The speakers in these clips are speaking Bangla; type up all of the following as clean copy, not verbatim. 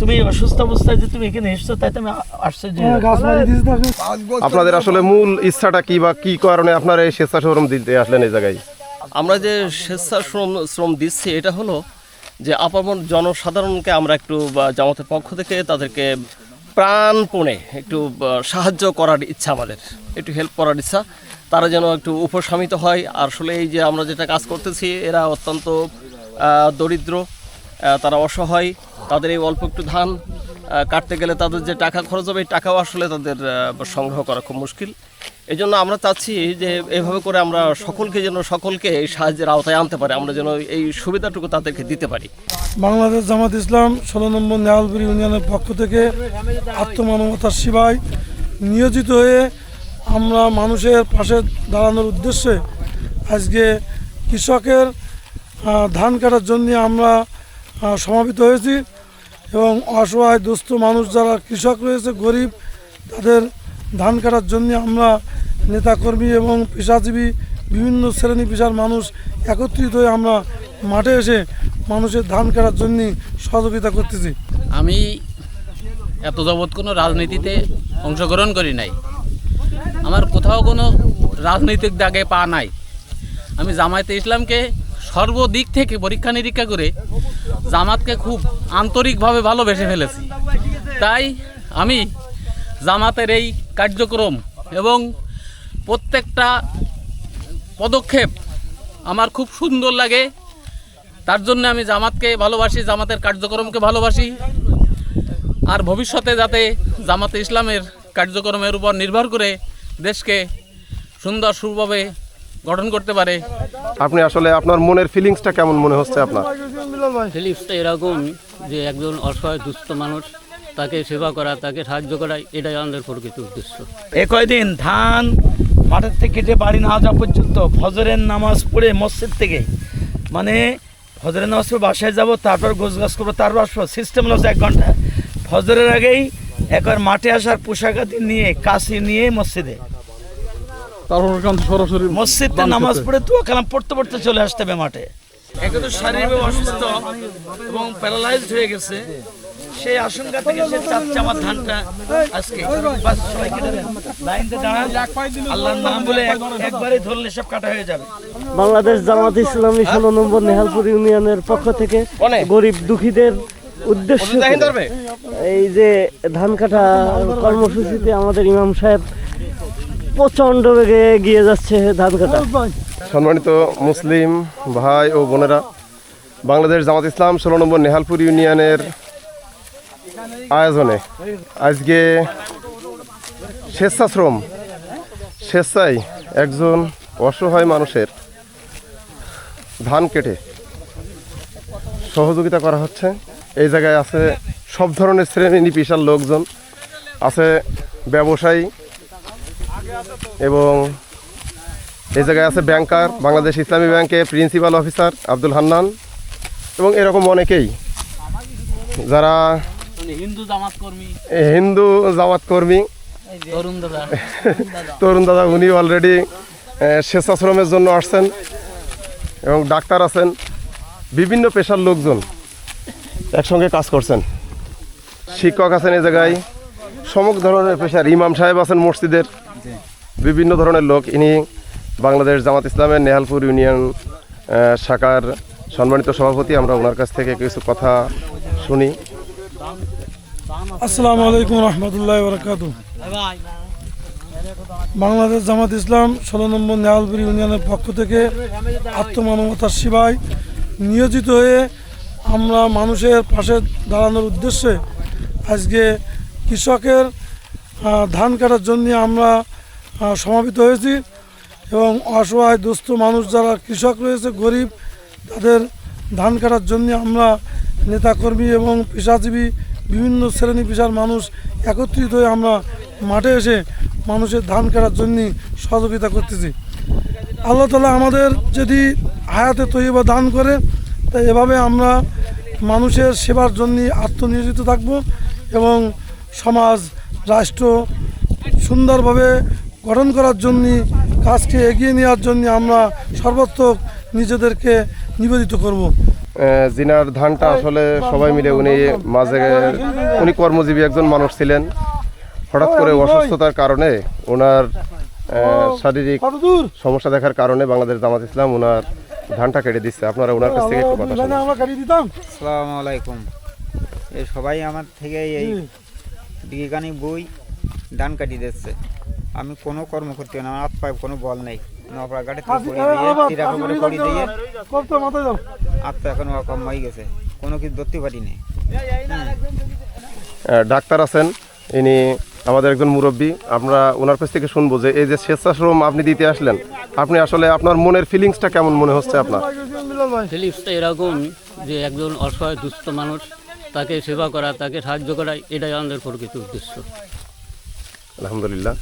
তুমি অসুস্থ অবস্থায় যে তুমি এখানে এসছো তাই তো আমি আশ্চর্য। আপনাদের আসলে মূল ইচ্ছাটা কি বা কি কারণে আপনারা এই স্বেচ্ছাশ্রম দিতে আসলেন এই জায়গায়? আমরা যে স্বেচ্ছাশ্রম দিচ্ছি এটা হলো যে আপামর জনসাধারণকে আমরা একটু জামাতের পক্ষ থেকে তাদেরকে প্রাণপণে একটু সাহায্য করার ইচ্ছা, আমাদের একটু হেল্প করার ইচ্ছা, তারা যেন একটু উপশমিত হয়। আর আসলে এই যে আমরা যেটা কাজ করতেছি এরা অত্যন্ত দরিদ্র, তারা অসহায়, তাদের এই অল্প একটু ধান কাটতে গেলে তাদের যে টাকা খরচ হবে এই টাকাও আসলে তাদের সংগ্রহ করা খুব মুশকিল। এই জন্য আমরা চাচ্ছি যে এভাবে করে আমরা সকলকে এই সাহায্যের আওতায় আনতে পারি, আমরা যেন এই সুবিধাটুকু তাদেরকে দিতে পারি। বাংলাদেশ জামাত ইসলাম 16 নম্বর নেহালপুর ইউনিয়নের পক্ষ থেকে আত্মমানবতার সেবায় নিয়োজিত হয়ে আমরা মানুষের পাশে দাঁড়ানোর উদ্দেশ্যে আজকে কৃষকের ধান কাটার জন্য আমরা সমাবেত হয়েছি এবং অসহায় দুস্থ মানুষ যারা কৃষক রয়েছে, গরিব, তাদের ধান কাটার জন্য আমরা নেতাকর্মী এবং পেশাজীবী বিভিন্ন শ্রেণী পেশার মানুষ একত্রিত হয়ে আমরা মাঠে এসে মানুষের ধান কাটার জন্য সহযোগিতা করতেছি। আমি এত যাবৎ কোনো রাজনীতিতে অংশগ্রহণ করি নাই, আমার কোথাও কোনো রাজনৈতিক দাগে পা নাই। আমি জামায়াতে ইসলামকে সর্বদিক থেকে পরীক্ষা নিরীক্ষা করে জামাতকে খুব আন্তরিকভাবে ভালোবেসে ফেলেছি। তাই আমি জামাতের এই কার্যক্রম এবং প্রত্যেকটা পদক্ষেপ আমার খুব সুন্দর লাগে, তার জন্য আমি জামাতকে ভালোবাসি, জামাতের কার্যক্রমকে ভালোবাসি। আর ভবিষ্যতে যাতে জামাতে ইসলামের কার্যক্রমের উপর নির্ভর করে দেশকে সুন্দর সুভাবে গঠন করতে পারে। আপনি আসলে আপনার মনের ফিলিংসটা কেমন মনে হচ্ছে আপনার? ফিলিপসটা এরকম যে একজন অসহায় দুস্থ মানুষ, তাকে সেবা করা, তাকে সাহায্য করা, এটাই আমাদের প্রকৃত উদ্দেশ্য। এ কয়দিন ধান মাঠের থেকে যে বাড়ি না যাওয়া পর্যন্ত ফজরের নামাজ পড়ে মসজিদ থেকে, মানে ফজরের নামাজ পড়ে বাসায় যাবো, তারপর গোছগাছ করবো, তারপর আসবো, সিস্টেম হলো 1 ঘন্টা। ফজরের আগেই একবার মাঠে আসার পোশাকাদি নিয়ে কাশি নিয়ে মসজিদে, সরাসরি মসজিদে নামাজ পড়ে তো কালাম পড়তে পড়তে চলে আসতে হবে মাঠে। একে তো শারীরিকভাবে অসুস্থ এবং প্যারালাইজড হয়ে গেছে, সেই আশঙ্কা থেকে সে চাচ্ছে আমার ধানটা আজকে লাইনতে দাঁড়ান, আল্লাহর নাম বলে একবারে ধরলে সব কাটা হয়ে যাবে। বাংলাদেশ জামাত ইসলামী 16 নম্বর নেহালপুর ইউনিয়নের পক্ষ থেকে গরিব দুঃখীদের উদ্দেশ্যে এই যে ধান কাটা কর্মসূচিতে আমাদের ইমাম সাহেব প্রচণ্ড বেগে এগিয়ে যাচ্ছে ধান কাটা। সম্মানিত মুসলিম ভাই ও বোনেরা, বাংলাদেশ জামাত ইসলাম 16 নম্বর নেহালপুর ইউনিয়নের আয়োজনে আজকে স্বেচ্ছায় একজন অসহায় মানুষের ধান কেটে সহযোগিতা করা হচ্ছে। এই জায়গায় আছে সব ধরনের শ্রেণী পেশার লোকজন, আছে ব্যবসায়ী এবং এই জায়গায় আছে ব্যাংকার, বাংলাদেশ ইসলামী ব্যাংকে প্রিন্সিপাল অফিসার আব্দুল হান্নান এবং এরকম অনেকেই যারা হিন্দু জামাত কর্মী। তরুণ দাদা উনি অলরেডি স্বেচ্ছাশ্রমের জন্য আসছেন এবং ডাক্তার আছেন, বিভিন্ন পেশার লোকজন একসঙ্গে কাজ করছেন, শিক্ষক আছেন এই জায়গায়, সমস্ত ধরনের পেশার, ইমাম সাহেব আছেন মসজিদের, বিভিন্ন ধরনের লোক। ইনি বাংলাদেশ জামাত ইসলামের নেহালপুর ইউনিয়ন শাখার সম্মানিত সভাপতি। আমরা ওনার কাছ থেকে কিছু কথা শুনি। আসসালামু আলাইকুম রহমতুল্লাহ বারাকাতুহু। বাংলাদেশ জামাত ইসলাম 16 নম্বর নেহালপুর ইউনিয়নের পক্ষ থেকে আত্মমানবতার সেবায় নিয়োজিত হয়ে আমরা মানুষের পাশে দাঁড়ানোর উদ্দেশ্যে আজকে কৃষকের ধান কাটার জন্য আমরা সমাবেত হয়েছি এবং অসহায় দুস্থ মানুষ যারা কৃষক রয়েছে, গরিব, তাদের ধান কাটার জন্য আমরা নেতাকর্মী এবং পেশাজীবী বিভিন্ন শ্রেণী পেশার মানুষ একত্রিত হয়ে আমরা মাঠে এসে মানুষের ধান কাটার জন্য সহযোগিতা করতেছি। আল্লাহ তাআলা আমাদের যদি হায়াতে তৈয়বা দান করে, তাই এভাবে আমরা মানুষের সেবার জন্য আত্মনিয়োজিত থাকব এবং সমাজ রাষ্ট্র সুন্দরভাবে গঠন করার জন্য, কাজকে এগিয়ে নেওয়ার জন্য আমরা সর্বাত্মক নিজেদেরকে নিবেদিত করব। জিনার ধানটা আসলে সবাই মিলে উনি কর্মজীবী একজন মানুষ ছিলেন। হঠাৎ করে অসুস্থতার কারণে ওনার শারীরিক সমস্যা দেখার কারণে বাংলাদেশ জামাত ইসলাম ওনার ধানটা কেটে দিচ্ছে। আপনারা ওনার কাছ থেকে একটু কথা শুনুন। আসসালামু আলাইকুম। এই সবাই আমার থেকে এই বিজ্ঞানী বই ধান কাটিয়ে দিচ্ছে। আমি কোনো কর্ম করতে না, আমার হাত পায়ে কোনো বল নেই। নপড়া গাড়ি করে দিয়ে হাত পা এখন কম হয়ে গেছে, কোনো কিছু ধরতে পারিনি। ডাক্তার আছেন, ইনি আমাদের একজন মুরব্বী। আমরা ওনার কাছ থেকে শুনবো যে এই যে স্বেচ্ছাশ্রম আপনি দিতে আসলেন, আপনি আসলে আপনার মনের ফিলিংসটা কেমন মনে হচ্ছে আপনার? ফিলিপসটা এরকম যে একজন অসহায় দুস্থ মানুষ, তাকে সেবা করা, তাকে সাহায্য করা, এটাই আমাদের প্রকৃত উদ্দেশ্য। আলহামদুলিল্লাহ।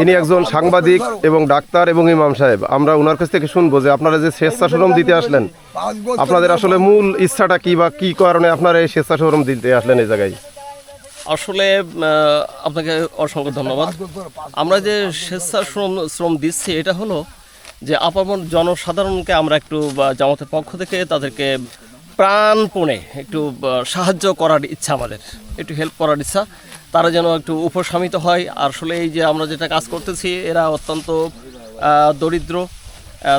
ইনি একজন সাংবাদিক এবং ডাক্তার এবং ইমাম সাহেব। আমরা ওনার কাছ থেকে শুনবো যে আপনারা যে স্বেচ্ছাশ্রম দিতে আসলেন, আপনাদের আসলে মূল ইচ্ছাটা কি বা কি কারণে আপনারা এই স্বেচ্ছাশ্রম দিতে আসলেন এই জায়গায়? আসলে আপনাকে অসংখ্য ধন্যবাদ। আমরা যে স্বেচ্ছাশ্রম দিচ্ছি এটা হলো যে আপামর জনসাধারণকে আমরা একটু জামাতের পক্ষ থেকে তাদেরকে প্রাণপণে একটু সাহায্য করার ইচ্ছা, আমাদের একটু হেল্প করার ইচ্ছা, তারা যেন একটু উপশমিত হয়। আসলে এই যে আমরা যেটা কাজ করতেছি, এরা অত্যন্ত দরিদ্র,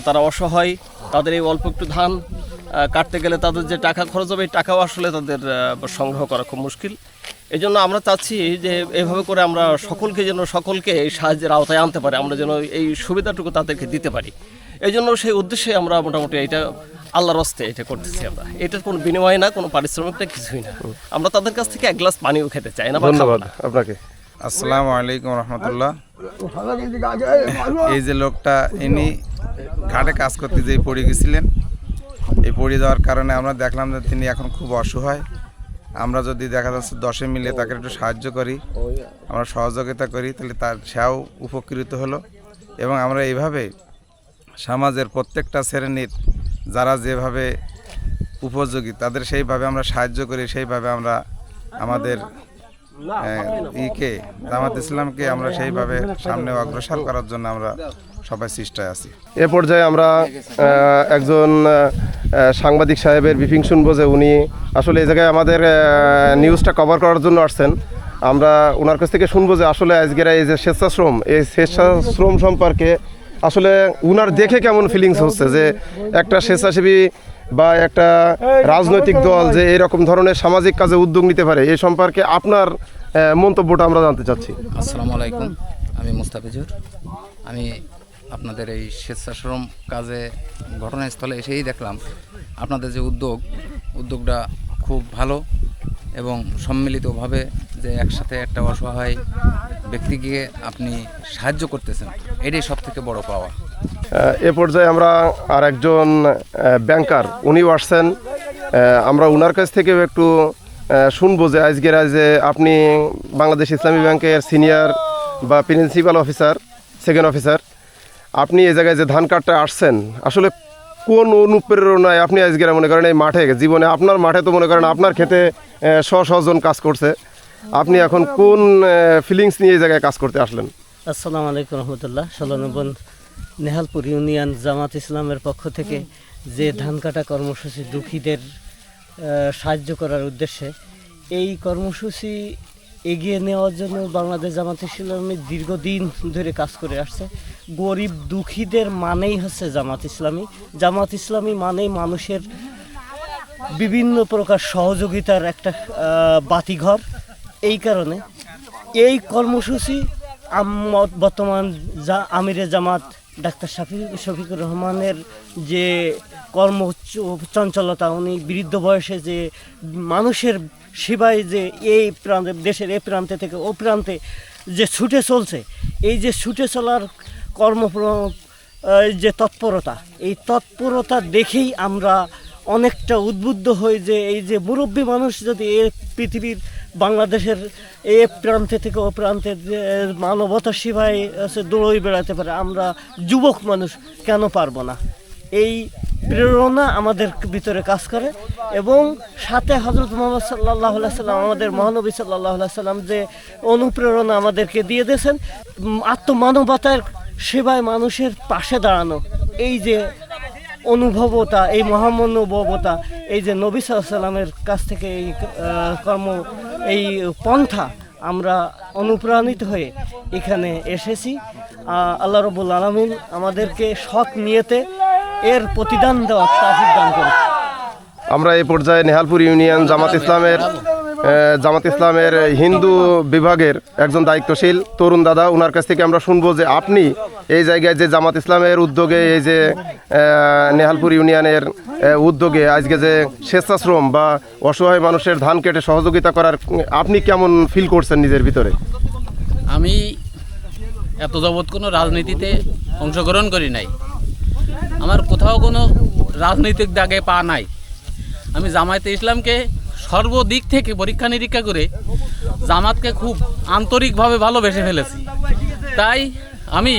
তারা অসহায়, তাদের এই অল্প একটু ধান কাটতে গেলে তাদের যে টাকা খরচ হবে, এই টাকাও আসলে তাদের সংগ্রহ করা খুব মুশকিল। এই জন্য আমরা চাচ্ছি যে এভাবে করে আমরা সকলকে এই সাহায্যের আওতায় আনতে পারি, আমরা যেন এই সুবিধাটুকু তাদেরকে দিতে পারি। এই জন্য সেই উদ্দেশ্যে আমরা মোটামুটি এটা আল্লাহর রাস্তায় এটা করতেছি। আমরা এটার কোনো বিনিময় না, কোনো পারিশ্রমিকটা কিছুই না। আমরা তাদের কাছ থেকে এক গ্লাস পানিও খেতে চাই না। ধন্যবাদ আপনাকে। আসসালামু আলাইকুম রহমতুল্লাহ। এই যে লোকটা ইনি ঘাটে কাজ করতে যেয়ে পড়ে গেছিলেন, এই পড়ে যাওয়ার কারণে আমরা দেখলাম যে তিনি এখন খুব অসহায়। আমরা যদি দেখা যাচ্ছে 10 মিলে তাকে একটু সাহায্য করি, আমরা সহযোগিতা করি, তাহলে সেও উপকৃত হলো। এবং আমরা এইভাবে সমাজের প্রত্যেকটা শ্রেণীর যারা যেভাবে উপযোগী তাদের সেইভাবে আমরা সাহায্য করি, সেইভাবে আমরা আমাদের জামাত ইসলামকে আমরা সেইভাবে সামনে অগ্রসর করার জন্য আমরা সবাই চেষ্টায় আছি। এ পর্যায়ে আমরা একজন সাংবাদিক সাহেবের ব্রিফিং শুনবো যে উনি আসলে এই জায়গায় আমাদের নিউজটা কভার করার জন্য আসছেন। আমরা ওনার কাছ থেকে শুনবো যে আসলে আজকের এই যে স্বেচ্ছাশ্রম সম্পর্কে আসলে উনার দেখে কেমন ফিলিংস হচ্ছে যে একটা স্বেচ্ছাসেবী বা একটা রাজনৈতিক দল যে এরকম ধরনের সামাজিক কাজে উদ্যোগ নিতে পারে, এই সম্পর্কে আপনার মন্তব্যটা আমরা জানতে চাচ্ছি। আসসালামু আলাইকুম, আমি মুস্তাফিজুর। আমি আপনাদের এই স্বেচ্ছাশ্রম কাজে ঘটনাস্থলে এসেই দেখলাম আপনাদের যে উদ্যোগটা খুব ভালো এবং সম্মিলিতভাবে যে একসাথে একটা অসহায় ব্যক্তিকে আপনি সাহায্য করতেছেন, এটাই সব থেকে বড় পাওয়া। এ পর্যায়ে আমরা আর একজন ব্যাংকার, উনিও আসছেন। আমরা ওনার কাছ থেকে একটু শুনবো যে আজকের আপনি বাংলাদেশ ইসলামী ব্যাংকের সিনিয়র বা প্রিন্সিপাল অফিসার, সেকেন্ড অফিসার, আপনি এই জায়গায় যে ধান কাটতে আসছেন, আসলে কোন অনুপ্রেরণায় আপনি আজকের মনে করেন এই মাঠে জীবনে আপনার মাঠে তো মনে করেন আপনার খেতে জন কাজ করছে, আপনি এখন কোন ফিলিংস নিয়ে এই জায়গায় কাজ করতে আসলেন? আসসালামু আলাইকুম রহমতুল্লাহ। 16 নম্বর নেহালপুর ইউনিয়ন জামাত ইসলামের পক্ষ থেকে যে ধান কাটা কর্মসূচি দুঃখীদের সাহায্য করার উদ্দেশ্যে, এই কর্মসূচি এগিয়ে নেওয়ার জন্য বাংলাদেশ জামাত ইসলামী দীর্ঘদিন ধরে কাজ করে আসছে। গরিব দুঃখীদের মানেই হচ্ছে জামাত ইসলামী। জামাত ইসলামী মানেই মানুষের বিভিন্ন প্রকার সহযোগিতার একটা বাতিঘর। এই কারণে এই কর্মসূচি বর্তমান আমিরে জামাত ডাক্তার শফিকুর রহমানের যে কর্মচঞ্চলতা, উনি বৃদ্ধ বয়সে যে মানুষের সেবায় যে এই প্রান্তে, দেশের এই প্রান্তে থেকে ও প্রান্তে যে ছুটে চলছে, এই যে ছুটে চলার যে তৎপরতা, এই তৎপরতা দেখেই আমরা অনেকটা উদ্বুদ্ধ হই যে এই যে মুরব্বী মানুষ যদি এই পৃথিবীর বাংলাদেশের এই প্রান্তে থেকে ও প্রান্তে মানবতার সেবায় দৌড়ই বেড়াতে পারে, আমরা যুবক মানুষ কেন পারবো না? এই প্রেরণা আমাদের ভিতরে কাজ করে, এবং সাথে হযরত মুহাম্মদ সাল্লাল্লাহু আলাইহি সাল্লাম, আমাদের মহানবী সাল্লাল্লাহু আলাইহি সাল্লাম যে অনুপ্রেরণা আমাদেরকে দিয়ে দিয়েছেন, আত্মমানবতার সেবায় মানুষের পাশে দাঁড়ানো, এই যে অনুভবতা, এই মহামানবতা, এই যে নবী সাল্লাল্লাহু আলাইহি সাল্লামের কাছ থেকে এই এই পন্থা আমরা অনুপ্রাণিত হয়ে এখানে এসেছি। আল্লাহ রাব্বুল আলামিন আমাদেরকে সৎ নিয়তে এর প্রতিদান দেওয়ার তৌফিক দান করুন। আমরা এই পর্যায়ে নেহালপুর ইউনিয়ন জামাত ইসলামের হিন্দু বিভাগের একজন দায়িত্বশীল তরুণ দাদা, ওনার কাছ থেকে আমরা শুনবো যে আপনি এই জায়গায় যে জামাত ইসলামের উদ্যোগে, এই যে নেহালপুর ইউনিয়নের উদ্যোগে আজকে যে স্বেচ্ছাশ্রম বা অসহায় মানুষের ধান কেটে সহযোগিতা করার, আপনি কেমন ফিল করছেন নিজের ভিতরে? আমি এত যাবৎ কোনো রাজনীতিতে অংশগ্রহণ করি নাই, আমার কোথাও কোনো রাজনৈতিক দাগে পা নাই। আমি জামায়াতে ইসলামকে সর্বদিক থেকে পরীক্ষা নিরীক্ষা করে জামাতকে খুব আন্তরিকভাবে ভালোবেসে ফেলেছি। তাই আমি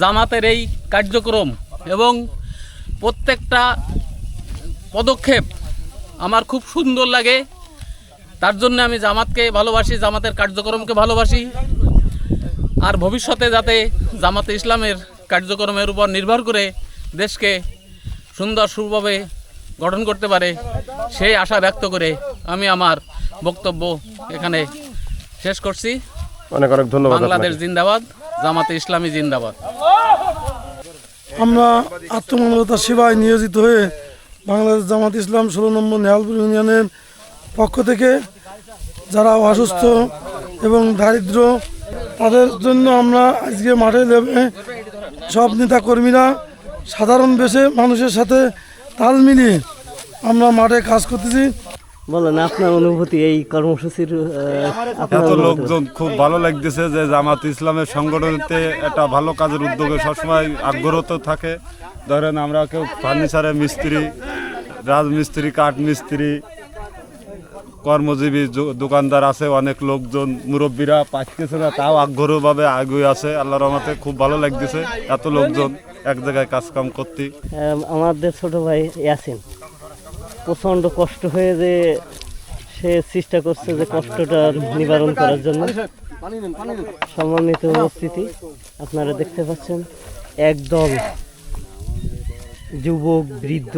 জামাতের এই কার্যক্রম এবং প্রত্যেকটা পদক্ষেপ আমার খুব সুন্দর লাগে। তার জন্য আমি জামাতকে ভালোবাসি, জামাতের কার্যক্রমকে ভালোবাসি। আর ভবিষ্যতে যাতে জামাতে ইসলামের কার্যক্রমের উপর নির্ভর করে দেশকে সুন্দর সুভাবে গঠন করতে পারে, সেই আশা ব্যক্ত করে আমি আমার বক্তব্য এখানে শেষ করছি। অনেক অনেক ধন্যবাদ। বাংলাদেশ জিন্দাবাদ, জামাতে ইসলামী জিন্দাবাদ। আমরা আত্মমানবতার সেবায় নিয়োজিত হয়ে বাংলাদেশ জামাত ইসলাম 16 নম্বর নেহালপুর ইউনিয়নের পক্ষ থেকে যারা অসুস্থ এবং দারিদ্র, তাদের জন্য আমরা আজকে মাঠে নেমে সব নেতা কর্মীরা সাধারণ বেশে মানুষের সাথে তাল মিলিয়ে আমরা মাঠে কাজ করতেছি। বলেন আপনার অনুভূতি এই কর্মসূচির। এত লোকজন, খুব ভালো লাগতেছে যে জামাত ইসলামের সংগঠনতে একটা ভালো কাজের উদ্যোগে সবসময় আগ্রহ তো থাকে। ধরেন আমরা কেউ ফার্নিচারের মিস্ত্রি, রাজমিস্ত্রি, কাঠ মিস্ত্রি, কর্মজীবী দোকানদার আছে, অনেক লোকজন, মুরব্বীরা পাচ্ছে না, তাও আগ্রহভাবে আগুয়ে আছে। আল্লাহর রহমতে খুব ভালো লাগতেছে এত লোকজন এক জায়গায় কাজকাম করতে। আমাদের ছোট ভাই ইয়াসিন প্রচণ্ড কষ্ট হয়ে যে সে চেষ্টা করছে যে কষ্টটা নিবারণ করার জন্য। সম্মানিত উপস্থিতি, আপনারা দেখতে পাচ্ছেন একদল যুবক, বৃদ্ধ,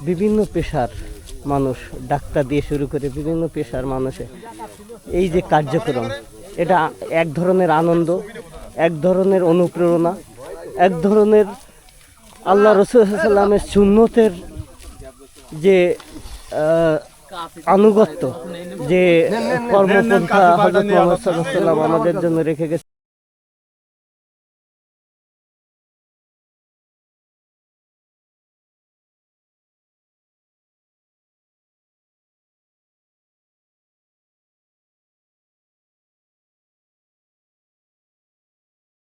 বিভিন্ন পেশার মানুষ, ডাক্তার দিয়ে শুরু করে বিভিন্ন পেশার মানুষে এই যে কার্যক্রম, এটা এক ধরনের আনন্দ, এক ধরনের অনুপ্রেরণা, এক ধরনের আল্লাহ রাসূল সাল্লাল্লাহু আলাইহি ওয়াসাল্লামের সুন্নতের যে আনুগত্য, যে কর্মপন্থা হযরত মুহাম্মদ সাল্লাল্লাহু আলাইহি ওয়াসাল্লাম আমাদের জন্য রেখে গেছে।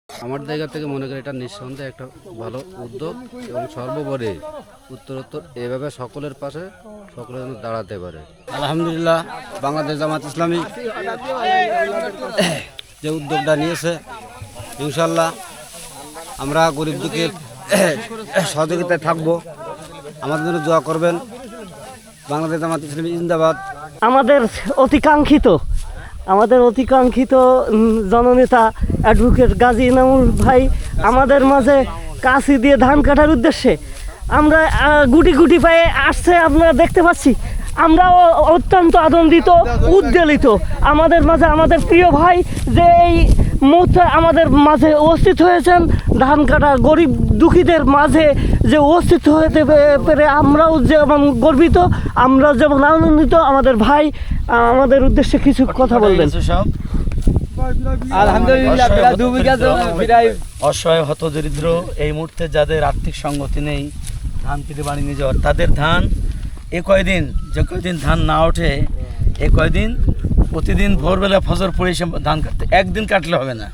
আমার জায়গা থেকে মনে করি এটা নিঃসন্দেহে একটা ভালো উদ্যোগ, এবং সর্বোপরি উত্তরোত্তর এভাবে সকলের পাশে সকলের জন্য দাঁড়াতে পারে। আলহামদুলিল্লাহ, বাংলাদেশ জামাত ইসলামী যে উদ্যোগটা নিয়েছে, ইনশাল্লাহ আমরা গরিব দুঃখীর সহযোগিতায় থাকবো। আমাদের জন্য দোয়া করবেন। বাংলাদেশ জামাত ইসলামী জিন্দাবাদ। আমাদের অতিকাঙ্ক্ষিত জননেতা অ্যাডভোকেট গাজী ইনামুল ভাই আমাদের মাঝে কাঁচি দিয়ে ধান কাটার উদ্দেশ্যে আমরা গুটি গুটি পায়ে আসছে, আপনারা দেখতে পাচ্ছি। আমরাও অত্যন্ত আনন্দিত, উদ্বেলিত। আমাদের মাঝে আমাদের প্রিয় ভাই যে এই মুহূর্তে আমাদের মাঝে উপস্থিত হয়েছেন, ধান কাটা গরিব দুঃখীদের মাঝে যে উপস্থিত হতে পেরে আমরাও যেমন গর্বিত, আমরা যেমন আনন্দিত। আমাদের ভাই আমাদের উদ্দেশ্যে কিছু কথা বলবেন। অসহায় হতদরিদ্র এই মুহূর্তে যাদের আর্থিক সঙ্গতি নেই ধান কেটে বাড়ি নিয়ে যাওয়ার, তাদের ধান যে কয়দিন ধান না ওঠে, কয়দিন প্রতিদিন ভোরবেলা ফজর পড়ে এসে ধান কাটতে, একদিন কাটলে হবে না।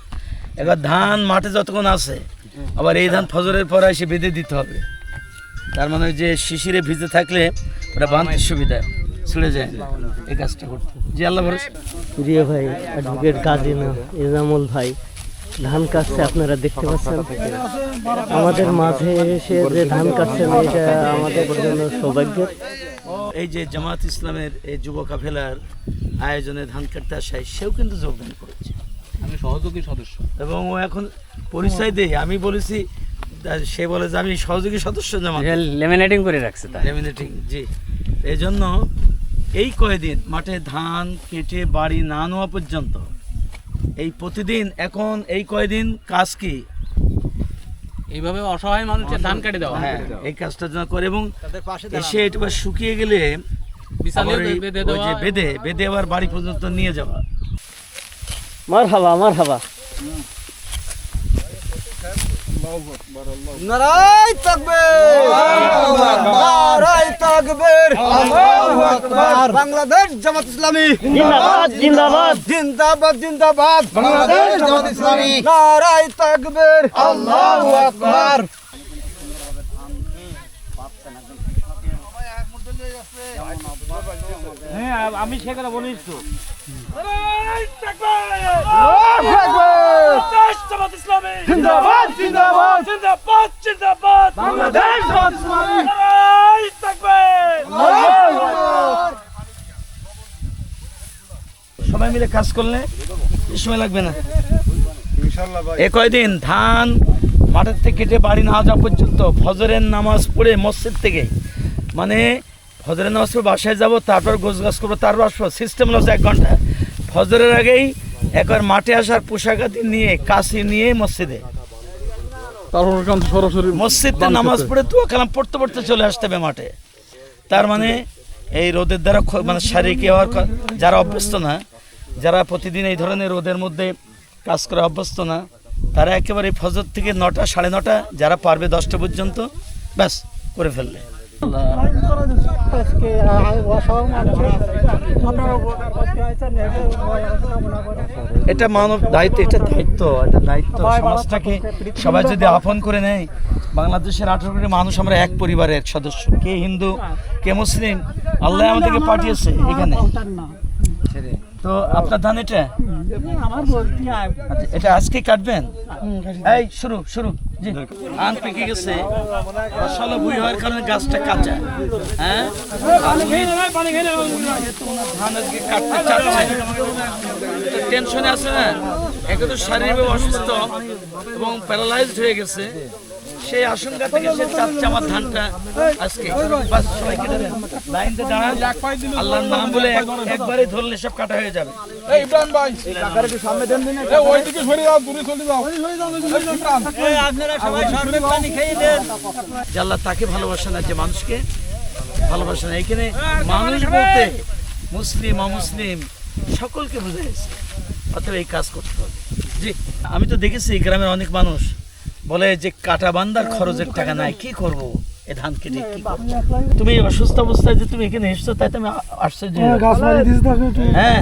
এবার ধান মাঠে যতক্ষণ আছে, আবার এই ধান ফজরের পর এসে বেঁধে দিতে হবে। তার মানে যে শিশিরে ভিজে থাকলে ওটা বাঁধতে সুবিধা ছেড়ে যায় না, এই কাজটা করতে। জি, আল্লাহ ভরসা। প্রিয় ভাই অ্যাডভোকেট গাজী ইনামুল ভাই ধান কাটছে আপনারা দেখতে পাচ্ছেন। আমাদের মাঝে এসে যে ধান কাটছেন এটা আমাদের জন্য সৌভাগ্যের। এই যে জামাত ইসলামের এই যুব কাফেলার আয়োজনে ধান কাটতে আসায় সেও কিন্তু যোগদান করেছে, আমি সহযোগী সদস্য। এবং ও এখন পরিচয় দেয়, আমি বলেছি, সে বলে যে আমি সহযোগী সদস্য জামাত, লেমিনেটিং করে রাখছে তাই। লেমিনেটিং, জি। এই জন্য এই কয়দিন মাঠে ধান কেটে বাড়ি না নেওয়া পর্যন্ত এই প্রতিদিন এখন এই কয়দিন কাজ কি এইভাবে অসহায় মানুষের ধান কেটে দেওয়া। হ্যাঁ, এই কাজটা যেন করে এবং এসে এটা শুকিয়ে গেলে বিছালে আবার এই- বেঁধে ওই দেওয়া। যে বেঁধে আবার বাড়ি পর্যন্ত নিয়ে যাওয়া। মারহাবা মারহাবা। নারায় তাকবীর, নারায় তাকবীর, আল্লাহু আকবার। বাংলাদেশ জামাত ইসলামী জিন্দাবাদ জিন্দাবাদ। জিন্দাবাদ জিন্দাবাদ, বাংলাদেশ জামাত ইসলামী নারায় তাকবীর, আল্লাহু আকবার। হ্যাঁ, আমি সেখানে বলিস তো জিন্দাবাদ জিন্দাবাদ, জিন্দাবাদ জিন্দাবাদ, বাংলাদেশ জামাত ইসলামী নারায় তাকবীর, আল্লাহু আকবার। সবাই মিলে কাজ করলে বেশি সময় লাগবে না। এ কয়দিন ধান মাঠের থেকে কেটে বাড়ি না যাওয়া পর্যন্ত ফজরের নামাজ পড়ে মসজিদ থেকে, মানে ফজরের নামাজ পড়ে বাসায় যাব, তারপর গোছগাছ করবো, তারপর আসবো, সিস্টেম হলো 1 ঘন্টা। ফজরের আগেই একবার মাঠে আসার পোশাক আদি নিয়ে কাশি নিয়ে মসজিদে, মসজিদে নামাজ পড়ে তো কালাম পড়তে পড়তে চলে আসতে হবে মাঠে। তার মানে এই রোদের দ্বারা মানে শারীরিক যারা অভ্যস্ত না, যারা প্রতিদিন এই ধরনের রোদের মধ্যে কাজ করে অভ্যস্ত না, তারা একেবারে ফজর থেকে 9টা 9:30, যারা পারবে 10টা পর্যন্ত ব্যাস করে ফেললে। এটা মানব দায়িত্ব, এটা দায়িত্ব সমাজটাকে সবাই যদি আপন করে নেয়। বাংলাদেশের 18 কোটি মানুষ, আমরা এক পরিবারের সদস্য, কে হিন্দু কে মুসলিম, আল্লাহ আমাদেরকে পাঠিয়েছে এখানে। তো আপনার ধান এটা আচ্ছা, এটা আজকে কাটবেন? এই শুরু জি। আম পেকে গেছে, ফসল বুই হওয়ার কারণে গাছটা কাঁচা। হ্যাঁ, ধান আজকে কাটতে চাচ্ছে, টেনশনে আছে না, একে তো শারীরিকভাবে অসুস্থ এবং প্যারালাইজড হয়ে গেছে, সেই আশঙ্কা থেকে সে চাচ্ছে আমার ধানটা আজকে বাস সবাই কেটে দেন, লাইনতে দাঁড়ান, আল্লাহর নাম বলে একবারে ধরলে সব কাটা হয়ে যাবে। যে আল্লাহ তাকে ভালোবাসে না, যে মানুষকে ভালোবাসে না। এখানে মানুষ বলতে মুসলিম অমুসলিম সকলকে বুঝাইছে, অতএব এই কাজ করতে হবে। জি, আমি তো দেখেছি গ্রামের অনেক মানুষ বলে যে কাটা বান্দার খরচের টাকা নাই, কি করব এই ধান কেটে কি করব। তুমি অসুস্থ অবস্থায় যে তুমি এখানে এসছো, তাই তো আমি আশ্চর্য। হ্যাঁ,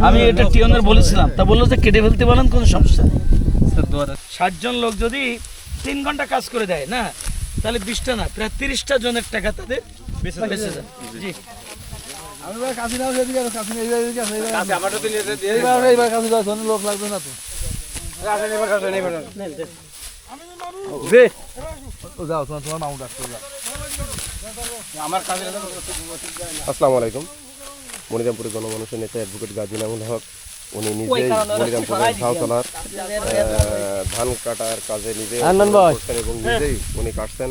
আমি এটা টিওনের বলেছিলাম, তা বললো যে কেটে ফেলতে বলেন, কোনো সমস্যা নেই। 60 জন লোক যদি 3 ঘন্টা কাজ করে দেয় না, তাহলে 20টা না, প্রায় 30টা জনের টাকা তাদের বেঁচে যায়। জি, আসসালামু আলাইকুম। মনিরামপুরের গণমানুষের নেতা অ্যাডভোকেট গাজী নামুল হক, উনি নিজেই মনিরামপুরের ঝাউতলার ধান কাটার কাজে নিজেই এবং নিজেই উনি কাটছেন।